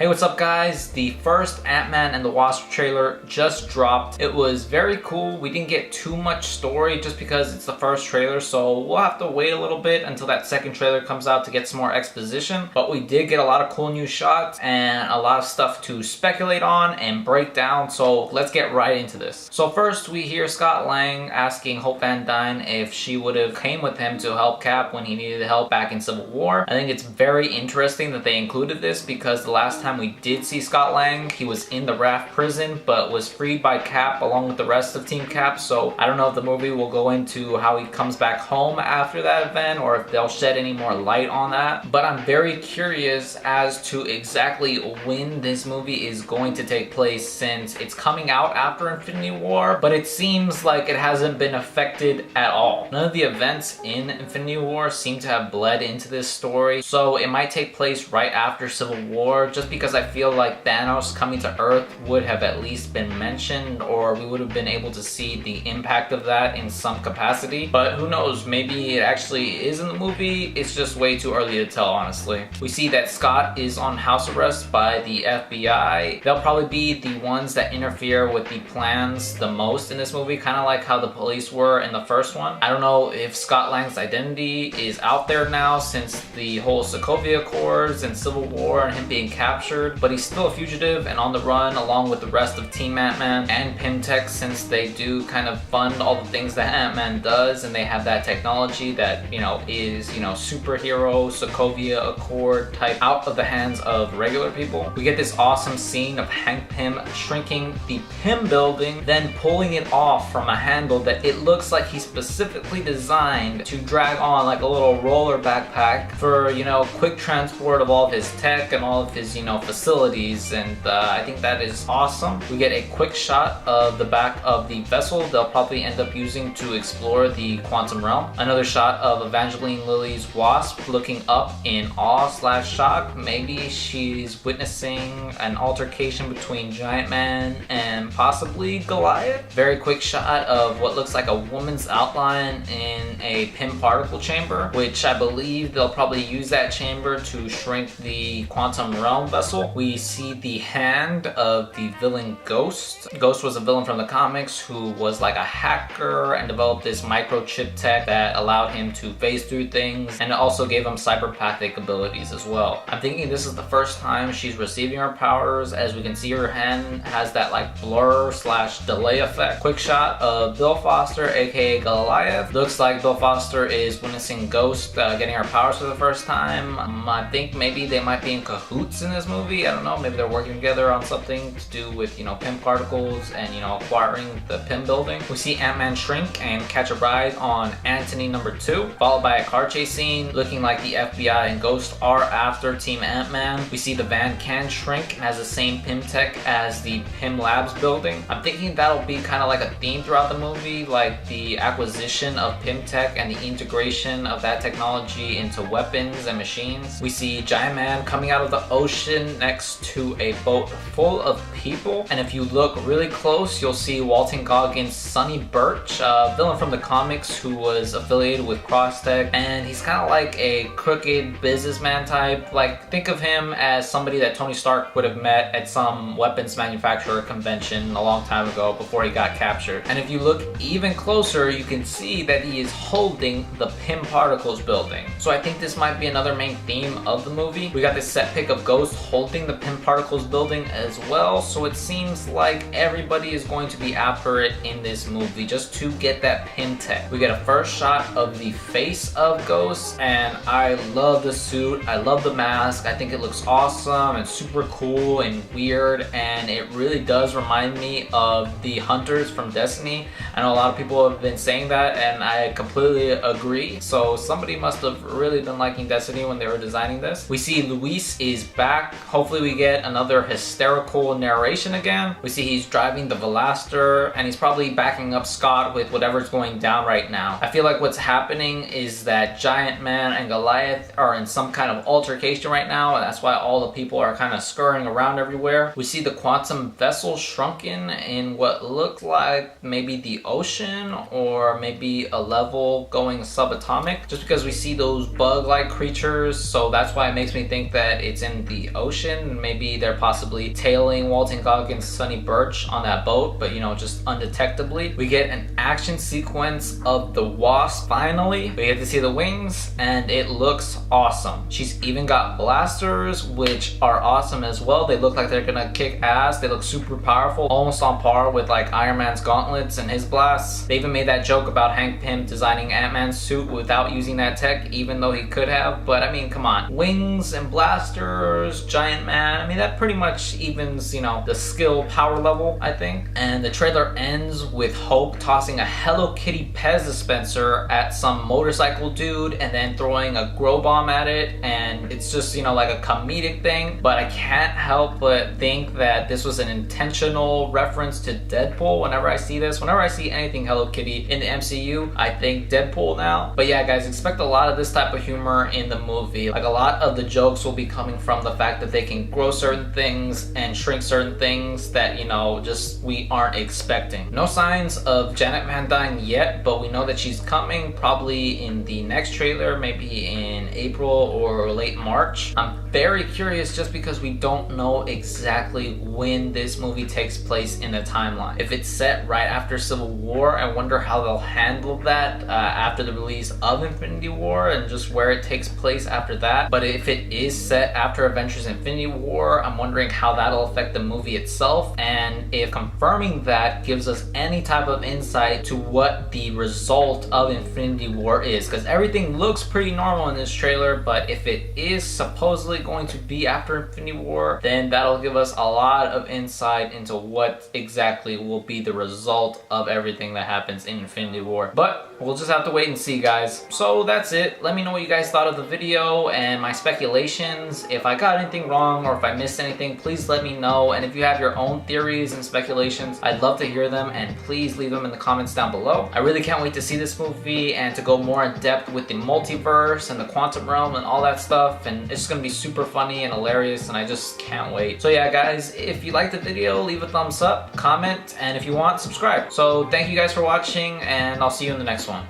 Hey, what's up guys? The first Ant-Man and the Wasp trailer just dropped. It was very cool. We didn't get too much story just because it's the first trailer, so we'll have to wait a little bit until that second trailer comes out to get some more exposition. But we did get a lot of cool new shots and a lot of stuff to speculate on and break down, so let's get right into this. So first we hear Scott Lang asking Hope Van Dyne if she would have came with him to help Cap when he needed help back in Civil War. I think it's very interesting that they included this because the last time we did see Scott Lang, he was in the Raft prison but was freed by Cap along with the rest of Team Cap, so I don't know if the movie will go into how he comes back home after that event or if they'll shed any more light on that. But I'm very curious as to exactly when this movie is going to take place, since it's coming out after Infinity War, but it seems like it hasn't been affected at all. None of the events in Infinity War seem to have bled into this story, so it might take place right after Civil War, just because I feel like Thanos coming to Earth would have at least been mentioned, or we would have been able to see the impact of that in some capacity. But who knows, maybe it actually is in the movie. It's just way too early to tell, honestly. We see that Scott is on house arrest by the FBI. They'll probably be the ones that interfere with the plans the most in this movie, kind of like how the police were in the first one. I don't know if Scott Lang's identity is out there now since the whole Sokovia Accords and Civil War and him being captured, but he's still a fugitive and on the run along with the rest of Team Ant-Man and Pym-Tech, since they do kind of fund all the things that Ant-Man does, and they have that technology that, is, superhero Sokovia Accord type out of the hands of regular people. We get this awesome scene of Hank Pym shrinking the Pym building, then pulling it off from a handle that it looks like he specifically designed to drag on like a little roller backpack for, quick transport of all of his tech and all of his, facilities, and I think that is awesome. We get a quick shot of the back of the vessel they'll probably end up using to explore the quantum realm. Another shot of Evangeline Lilly's Wasp looking up in awe/shock. Maybe she's witnessing an altercation between Giant Man and possibly Goliath. Very quick shot of what looks like a woman's outline in a Pym particle chamber, which I believe they'll probably use that chamber to shrink the quantum realm vessel. We see the hand of the villain Ghost. Ghost was a villain from the comics who was like a hacker and developed this microchip tech that allowed him to phase through things, and it also gave him cyberpathic abilities as well. I'm thinking this is the first time she's receiving her powers, as we can see her hand has that like blur/delay effect. Quick shot of Bill Foster, aka Goliath. Looks like Bill Foster is witnessing Ghost getting her powers for the first time. I think maybe they might be in cahoots in this movie. I don't know, maybe they're working together on something to do with, Pym particles and, acquiring the Pym building. We see Ant-Man shrink and catch a ride on Antony #2, followed by a car chase scene looking like the FBI and Ghost are after Team Ant-Man. We see the van can shrink and has the same Pym tech as the Pym Labs building. I'm thinking that'll be kind of like a theme throughout the movie, like the acquisition of Pym tech and the integration of that technology into weapons and machines. We see Giant Man coming out of the ocean next to a boat full of people, and if you look really close you'll see Walton Goggins Sonny Burch, a villain from the comics who was affiliated with Crosstech, and he's kind of like a crooked businessman type. Like, think of him as somebody that Tony Stark would have met at some weapons manufacturer convention a long time ago before he got captured. And if you look even closer you can see that he is holding the Pym particles building, so I think this might be another main theme of the movie. We got this set pic of Ghost holding the Pym particles building as well, so it seems like everybody is going to be after it in this movie just to get that Pym tech. We get a first shot of the face of Ghost, and I love the suit, I love the mask. I think it looks awesome and super cool and weird, and it really does remind me of the Hunters from Destiny. I know a lot of people have been saying that, and I completely agree, so somebody must have really been liking Destiny when they were designing this. We see Luis is back. Hopefully we get another hysterical narration again. We see he's driving the Veloster, and he's probably backing up Scott with whatever's going down right now. I feel like what's happening is that Giant Man and Goliath are in some kind of altercation right now, and that's why all the people are kind of scurrying around everywhere. We see the quantum vessel shrunken in what looks like maybe the ocean or maybe a level going subatomic, just because we see those bug-like creatures, so that's why it makes me think that it's in the ocean. ocean, and maybe they're possibly tailing Walton Goggins Sonny Burch on that boat, but you know, just undetectably. We get an action sequence of the Wasp. Finally, we get to see the wings, and it looks awesome. She's even got blasters, which are awesome as well. They look like they're gonna kick ass. They look super powerful, almost on par with like Iron Man's gauntlets and his blasts. They even made that joke about Hank Pym designing Ant-Man's suit without using that tech, even though he could have. But I mean, come on, wings and blasters, giant man, I mean, that pretty much evens, you know, the skill power level, I think. And the trailer ends with Hope tossing a Hello Kitty Pez dispenser at some motorcycle dude and then throwing a grow bomb at it, and it's just, you know, like a comedic thing. But I can't help but think that this was an intentional reference to Deadpool. Whenever I see this, whenever I see anything Hello Kitty in the MCU, I think Deadpool now. But yeah, guys, expect a lot of this type of humor in the movie. Like, a lot of the jokes will be coming from the fact that they can grow certain things and shrink certain things that, you know, just we aren't expecting. No signs of Janet Van Dyne yet, but we know that she's coming probably in the next trailer, maybe in April or late March. I'm very curious just because we don't know exactly when this movie takes place in the timeline. If it's set right after Civil War, I wonder how they'll handle that after the release of Infinity War and just where it takes place after that. But if it is set after Avengers Infinity War, I'm wondering how that'll affect the movie itself, and if confirming that gives us any type of insight to what the result of Infinity War is, because everything looks pretty normal in this trailer. But if it is supposedly going to be after Infinity War, then that'll give us a lot of insight into what exactly will be the result of everything that happens in Infinity War. But we'll just have to wait and see, guys. So that's it. Let me know what you guys thought of the video and my speculations. If I got anything wrong or if I missed anything, please let me know. And if you have your own theories and speculations, I'd love to hear them, and please leave them in the comments down below. I really can't wait to see this movie and to go more in depth with the multiverse and the quantum realm and all that stuff, and it's just gonna be super funny and hilarious, and I just can't wait. So yeah, guys, if you liked the video, leave a thumbs up, comment, and if you want, subscribe. So thank you guys for watching, and I'll see you in the next one.